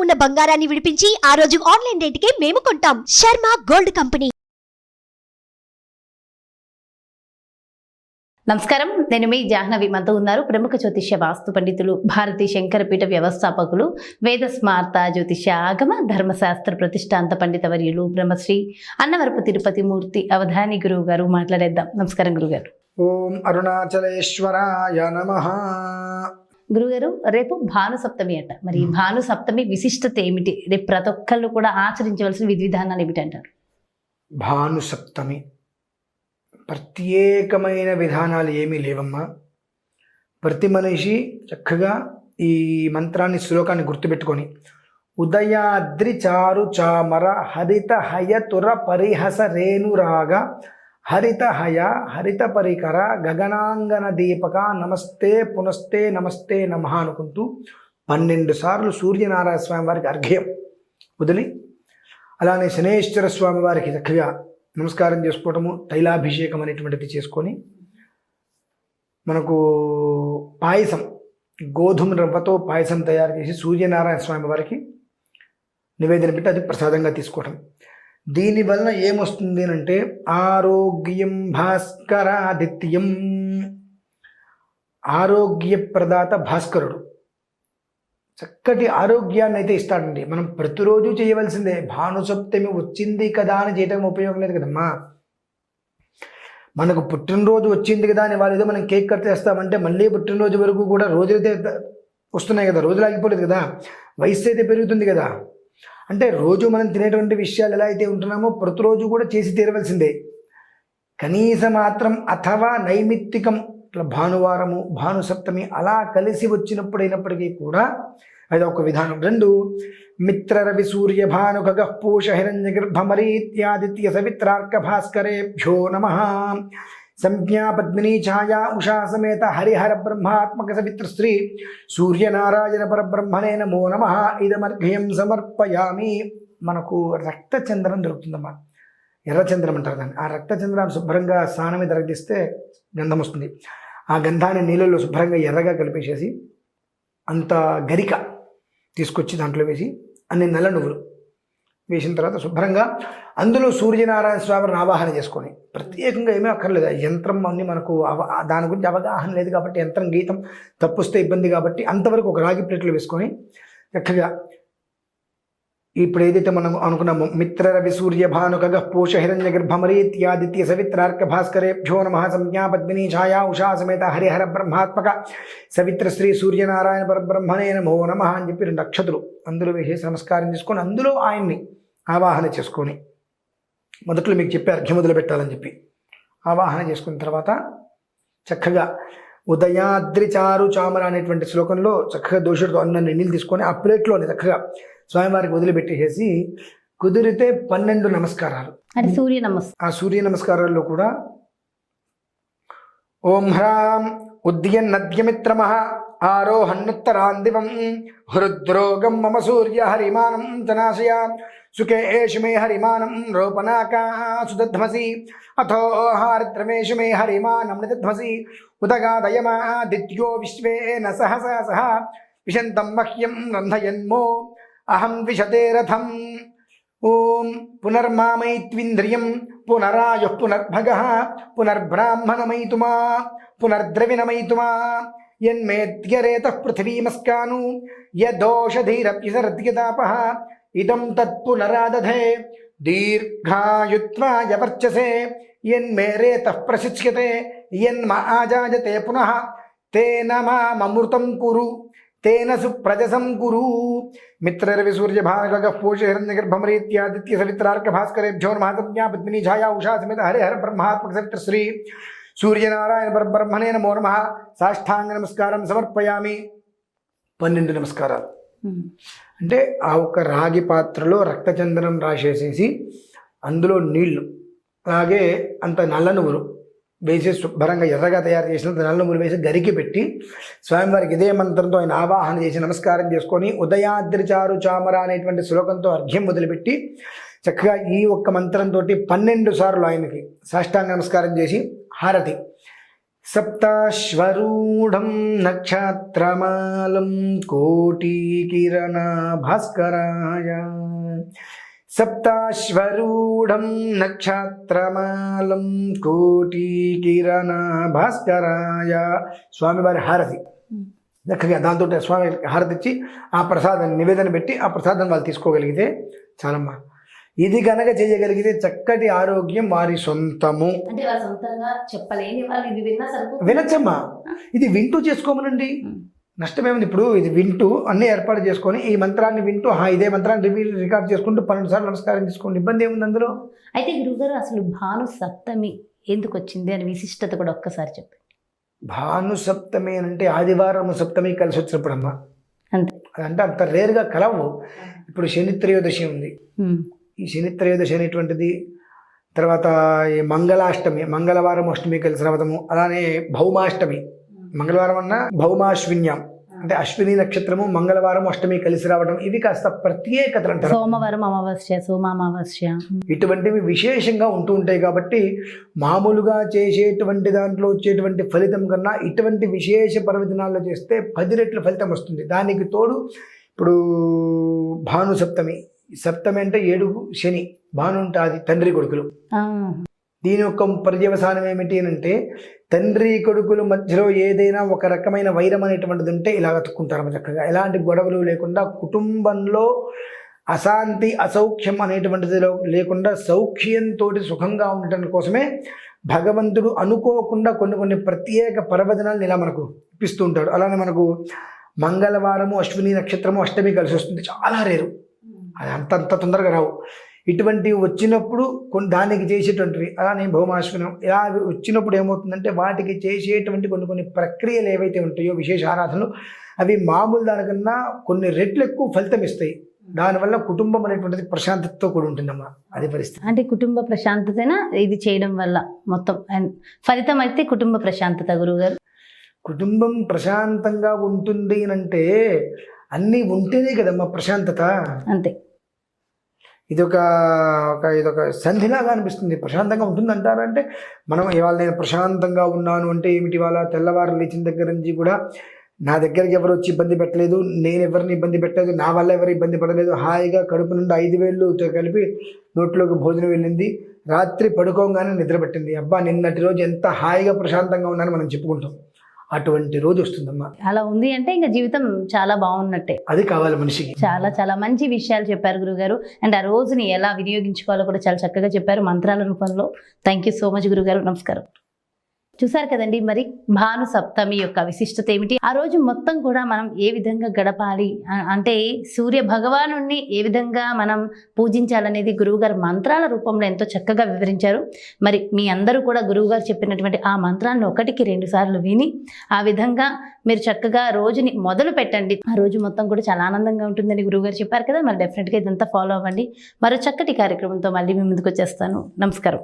ఉన్న బంగారాన్ని విడిపించి ఆ రోజు ఆన్లైన్ రేటుకే మేము కొంటాం. Sharma gold company. నమస్కారం, నేను మీ జాహ్నవి. మనతో ఉన్నారు ప్రముఖ జ్యోతిష్య వాస్తు పండితులు, భారతీ శంకరపీఠ వ్యవస్థాపకులు, వేద స్మార్త జ్యోతిష్య ఆగమ ధర్మశాస్త్ర ప్రతిష్టాంత పండితవర్యులు బ్రహ్మశ్రీ అన్నవరపు తిరుపతి మూర్తి అవధాని గురువు గారు. మాట్లాడేద్దాం. నమస్కారం గురుగారు. ఓం అరుణాచలేశ్వరాయ నమః. గురుగారు, రేపు భాను సప్తమి అంట. మరి భాను సప్తమి విశిష్టత ఏమిటి? రేపు ప్రతి ఒక్కళ్ళు కూడా ఆచరించవలసిన విధి విధానాలు ఏమిటి అంటారు? భాను సప్తమి ప్రత్యేకమైన విధానాలు ఏమీ లేవమ్మా. ప్రతి మనిషి చక్కగా ఈ మంత్రాన్ని, శ్లోకాన్ని గుర్తుపెట్టుకొని ఉదయాద్రి చారు చామర హరిత హయ తుర పరిహస రేణురాగ హరిత హయ హరిత పరికర గగనాంగన దీపక నమస్తే పునస్తే నమస్తే నమః అనుకుంటూ 12 సార్లు సూర్యనారాయణ స్వామి వారికి అర్ఘ్యం వదిలి, అలానే శనేశ్వర స్వామి వారికి చక్కగా నమస్కారం చేసుకోవటము, తైలాభిషేకం అనేటువంటిది చేసుకొని, మనకు పాయసం, గోధుమ రవ్వతో పాయసం తయారు చేసి సూర్యనారాయణ స్వామి వారికి నివేదన పెట్టి అది ప్రసాదంగా తీసుకోవటం. దీనివలన ఏమొస్తుంది అంటే ఆరోగ్యం భాస్కరాదిత్యం. ఆరోగ్యప్రదాత భాస్కరుడు చక్కటి ఆరోగ్యాన్ని అయితే ఇస్తాడండి. మనం ప్రతిరోజు చేయవలసిందే. భానుసప్తమి వచ్చింది కదా అని చేయటం ఉపయోగం లేదు కదమ్మా. మనకు పుట్టినరోజు వచ్చింది కదా అని వాళ్ళు ఏదో మనం కేక్ కట్ చేస్తామంటే మళ్ళీ పుట్టినరోజు వరకు కూడా రోజులైతే వస్తున్నాయి కదా, రోజులు ఆగిపోలేదు కదా, వయసు అయితే పెరుగుతుంది కదా. అంటే రోజు మనం తినేటువంటి విషయాలు ఎలా అయితే ఉంటున్నామో ప్రతిరోజు కూడా చేసి తీరవలసిందే. కనీస మాత్రం అథవా నైమిత్తికం భానువారము, భానుసప్తమి అలా కలిసి వచ్చినప్పుడైనప్పటికీ కూడా అది ఒక విధానం. 2 మిత్ర రవి సూర్య భాను ఖగః పూష హిరణ్య గర్భమరీత్యాదిత్య సవిత్రార్క భాస్కరేభ్యో నమః. సంజ్ఞా పద్మినీ ఛాయా ఉషా సమేత హరిహర బ్రహ్మాత్మక సవిత్రశ్రీ సూర్యనారాయణ పరబ్రహ్మణే నమో నమః. ఇదమర్ఘ్యం సమర్పయామి. మనకు రక్తచంద్రం దొరుకుతుందమ్మా. ఎర్రచంద్రం అంటారు దాన్ని. ఆ రక్తచంద్రాన్ని శుభ్రంగా స్నానం మీద రగిస్తే గంధం వస్తుంది. ఆ గంధాన్ని నీళ్ళల్లో శుభ్రంగా ఎర్రగా కలిపేసేసి అంత గరిక తీసుకొచ్చి దాంట్లో వేసి అన్ని నల్ల నువ్వులు వేసిన తర్వాత శుభ్రంగా అందులో సూర్యనారాయణ స్వామిని ఆవాహన చేసుకొని, ప్రత్యేకంగా ఏమీ అక్కర్లేదు. యంత్రం అన్ని మనకు దాని గురించి అవగాహన లేదు కాబట్టి, యంత్రం గీతం తప్పుస్తే ఇబ్బంది కాబట్టి అంతవరకు ఒక రాగి ప్లేట్లు వేసుకొని చక్కగా ఇప్పుడు ఏదైతే మనం అనుకున్నామో మిత్ర రవి సూర్య భాను ఖగః పూష హిరణ్య గర్భమరీత్యాదిత్య సవిత్రార్క భాస్కరేభ్యో నమః. సంజ్ఞా పద్మినీ ఛాయా ఉషా సమేత హరిహర బ్రహ్మాత్మక సవిత్ర శ్రీ సూర్యనారాయణ పరబ్రహ్మణే నమో నమః అని చెప్పి 2 అక్షతులు అందులో వేసేసి నమస్కారం చేసుకొని అందులో ఆయన్ని ఆవాహన చేసుకొని, మొదట్లో మీకు చెప్పి అర్ఘ్యం మొదలు పెట్టాలని చెప్పి ఆవాహన చేసుకున్న తర్వాత చక్కగా ఉదయాద్రి చారు చామర అనేటువంటి శ్లోకంలో చక్కగా దోషుడితో అన్న నీళ్ళు తీసుకొని ఆ ప్లేట్లోనే చక్కగా స్వామివారికి వదిలిపెట్టేసి కుదిరితే 12 నమస్కారాలు. అది సూర్య నమస్కారం. ఆ సూర్య నమస్కారాల్లో కూడా ఓం హ్రాం ఉద్యన్నద్యమిత్రమః ఆరోహన్నుత్తరాందివం హృద్రోగం మమ సూర్య హరిమానం తనాశయ సుఖేషు మే హరిమానం రోపనాకా సుదధ్మసి అథో హారిత్రమేషు మే హరిమానం నిదధ్మసి ఉదగాదయమాదిత్యో విశ్వేన సహసా సహ విశంతం మహ్యం రంధయన్మో అహం ద్విషతే రథం. ఓం పునర్మామైత్వింద్రియం పునరాయుః పునర్భగః పునర్బ్రాహ్మణమైతుమా పునర్ద్రవిణమైతుమా యన్మేద్యరేతః పృథివీమస్కాను యదోషధీరప్యసరద్యతాపః ఇదం తత్పునరాదధే దీర్ఘాయుత్వాయ వర్చసే యన్మే రేతః ప్రశిచ్యతే యన్మ ఆజాయతే పునః తేన మామృతం కురు తేన సుప్రజసం కురు. మిత్ర రవి సూర్య భాను ఖగః పూష హిరణ్య గర్భమరీత్యాదిత్య సవిత్రార్క భాస్కరేభ్యో నమః. సంజ్ఞా పద్మినీ ఛాయా ఉషా సమేత హరిహర బ్రహ్మాత్మక సవిత్ర శ్రీ సూర్యనారాయణ పరబ్రహ్మణే నమో నమః. సాష్టాంగ నమస్కారం సమర్పయామి. 12 నమస్కారాలు. అంటే ఆ ఒక రాగి పాత్రలో రక్తచందనం రాసేసేసి అందులో నీళ్లు, అలాగే అంత నల్ల నువ్వులు వేసి శుభ్రంగా ఎర్రగా తయారు చేసినంత నల్ల నువ్వులు వేసి గరికి పెట్టి స్వామివారికి ఇదే మంత్రంతో ఆయన ఆవాహన చేసి నమస్కారం చేసుకొని ఉదయాద్రి చారు చామర అనేటువంటి శ్లోకంతో అర్ఘ్యం మొదలుపెట్టి చక్కగా ఈ ఒక్క మంత్రంతో 12 సార్లు ఆయనకి సాష్టాంగ నమస్కారం చేసి హారతి సప్తాశ్వరూఢం నక్షత్రమాలం కోటికిరణ భాస్కరాయ. సప్తాశ్వరూఢం నక్షత్రమాలం కోటికిరణ భాస్కరాయ. స్వామివారి హారతి చక్కగా దాంతో స్వామి హారతి ఇచ్చి ఆ ప్రసాదాన్ని నివేదన పెట్టి ఆ ప్రసాదం వాళ్ళు తీసుకోగలిగితే చాలమ్మా. ఇది కనుక చేయగలిగితే చక్కటి ఆరోగ్యం వారి సొంతము. అంటే వాళ్ళ సొంతంగా చెప్పలేని వాళ్ళు ఇది విన్నా సరిపోతుంది. వినచ్చమ్మా, ఇది వింటూ చేసుకోమనండి, నష్టమేముంది. ఇప్పుడు ఇది వింటూ అన్నీ ఏర్పాటు చేసుకొని ఈ మంత్రాన్ని వింటూ ఇదే మంత్రాన్ని రికార్డ్ చేసుకుంటూ 12 సార్లు నమస్కారం చేసుకోండి, ఇబ్బంది ఏముంది అందులో. అయితే గురువుగారు అసలు భాను సప్తమి ఎందుకు వచ్చింది అని విశిష్టత కూడా ఒక్కసారి చెప్పండి. భాను సప్తమి అంటే ఆదివారం సప్తమి కలిసి వచ్చినప్పుడు అమ్మా, అంతే. అంటే అంత రేరుగా కలవు. ఇప్పుడు శని త్రయోదశి ఉంది, ఈ శని త్రయోదశి అనేటువంటిది, తర్వాత ఈ మంగళాష్టమి, మంగళవారం అష్టమి కలిసి రావడము, అలానే భౌమాష్టమి, మంగళవారం అన్న భౌమాశ్విన్యం అంటే అశ్విని నక్షత్రము మంగళవారం అష్టమి కలిసి రావడం, ఇవి కాస్త ప్రత్యేకతలు అంటారు. సోమవారం అమావాస్య, సోమామావాస్య, ఇటువంటివి విశేషంగా ఉంటూ ఉంటాయి. కాబట్టి మామూలుగా చేసేటువంటి దాంట్లో వచ్చేటువంటి ఫలితం కన్నా ఇటువంటి విశేష పర్వదినాల్లో చేస్తే 10 రెట్ల ఫలితం వస్తుంది. దానికి తోడు ఇప్పుడు భాను సప్తమి, సప్తమి అంటే 7 శని, భాను ఉంటుంది తండ్రి కొడుకులు. దీని యొక్క పర్యవసానం ఏమిటి అంటే తండ్రి కొడుకుల మధ్యలో ఏదైనా ఒక రకమైన వైరం అనేటువంటిది ఉంటే ఇలా అతుక్కుంటారు చక్కగా, ఎలాంటి గొడవలు లేకుండా, కుటుంబంలో అశాంతి అసౌఖ్యం అనేటువంటిది లేకుండా సౌఖ్యంతో సుఖంగా ఉండటం కోసమే భగవంతుడు అనుకోకుండా కొన్ని ప్రత్యేక పర్వదినాలను ఇలా మనకు ఇప్పిస్తూ ఉంటాడు. అలానే మనకు మంగళవారము అశ్విని నక్షత్రము అష్టమి కలిసి వస్తుంది, చాలా రేరు, అది అంత తొందరగా రావు. ఇటువంటివి వచ్చినప్పుడు దానికి చేసేటువంటివి, అలానే భౌమాశ్వినం ఇలా వచ్చినప్పుడు ఏమవుతుందంటే వాటికి చేసేటువంటి కొన్ని ప్రక్రియలు ఏవైతే ఉంటాయో విశేష ఆరాధనలు, అవి మామూలు దానికన్నా కొన్ని రెట్లు ఎక్కువ ఫలితం ఇస్తాయి. దానివల్ల కుటుంబం అనేటువంటిది ప్రశాంతతతో కూడి ఉంటుందమ్మా, అది పరిస్థితి. అంటే కుటుంబ ప్రశాంతతేనా ఇది చేయడం వల్ల మొత్తం ఫలితం అయితే కుటుంబ ప్రశాంతత గురువుగారు? కుటుంబం ప్రశాంతంగా ఉంటుంది అంటే అన్నీ ఉంటేనే కదమ్మా ప్రశాంతత. అంతే. ఇదొక సంధిలాగా అనిపిస్తుంది. ప్రశాంతంగా ఉంటుంది అంటారంటే మనం ఇవాళ నేను ప్రశాంతంగా ఉన్నాను అంటే ఏమిటి, ఇవాళ తెల్లవారు లేచిన దగ్గర నుంచి కూడా నా దగ్గరికి ఎవరు వచ్చి ఇబ్బంది పెట్టలేదు, నేను ఎవరిని ఇబ్బంది పెట్టలేదు, నా వల్ల ఎవరు ఇబ్బంది పడలేదు, హాయిగా కడుపు నుండి 5 వేళ్ళతో కలిపి నోట్లోకి భోజనం వెళ్ళింది, రాత్రి పడుకోగానే నిద్ర పట్టింది, అబ్బా నిన్నటి రోజు ఎంత హాయిగా ప్రశాంతంగా ఉన్నానని మనం చెప్పుకుంటాం. అటువంటి రోజు వస్తుందమ్మా. అలా ఉంది అంటే ఇంకా జీవితం చాలా బాగున్నట్టే. అది కావాలి మనిషికి. చాలా మంచి విషయాలు చెప్పారు గురుగారు. అండ్ ఆ రోజుని ఎలా వినియోగించుకోవాలో కూడా చాలా చక్కగా చెప్పారు మంత్రాల రూపంలో. థ్యాంక్ యూ సో మచ్ గురుగారు. నమస్కారం. చూసారు కదండి, మరి భాను సప్తమి యొక్క విశిష్టత ఏమిటి, ఆ రోజు మొత్తం కూడా మనం ఏ విధంగా గడపాలి, అంటే సూర్య భగవాను ఏ విధంగా మనం పూజించాలనేది గురువుగారు మంత్రాల రూపంలో ఎంతో చక్కగా వివరించారు. మరి మీ అందరూ కూడా గురువుగారు చెప్పినటువంటి ఆ మంత్రాలను 1కి 2 సార్లు విని ఆ విధంగా మీరు చక్కగా రోజుని మొదలు పెట్టండి. ఆ రోజు మొత్తం కూడా చాలా ఆనందంగా ఉంటుందని గురువుగారు చెప్పారు కదా. మరి డెఫినెట్గా ఇదంతా ఫాలో అవ్వండి. మరో చక్కటి కార్యక్రమంతో మళ్ళీ మీ ముందుకు వచ్చేస్తాను. నమస్కారం.